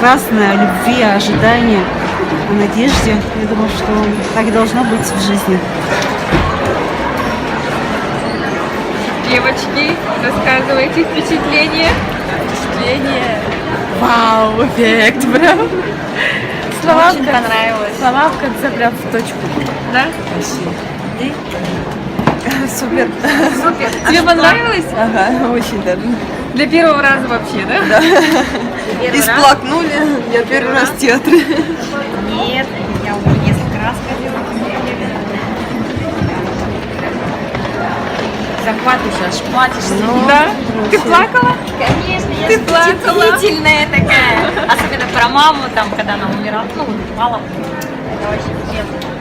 прекрасное, о любви, о ожидании, о надежде. Я думаю, что так и должно быть в жизни. Девочки, рассказывайте впечатления. Впечатление. Вау, эффект, прям. Очень понравилось. Слова в конце прям в точку. Да? Супер. Супер. Тебе понравилось? Ага, очень даже. Для первого раза вообще, да? Да. Первый И раз? сплакнули. Я первый раз в театре. Нет, я уже несколько раз ходила. Захватываешь, аж платишься. Да? Ты плакала? Конечно, я Ты плакала? впечатлительная такая. Особенно про маму, там, когда она умирала. Ну, упала. Это очень приятно.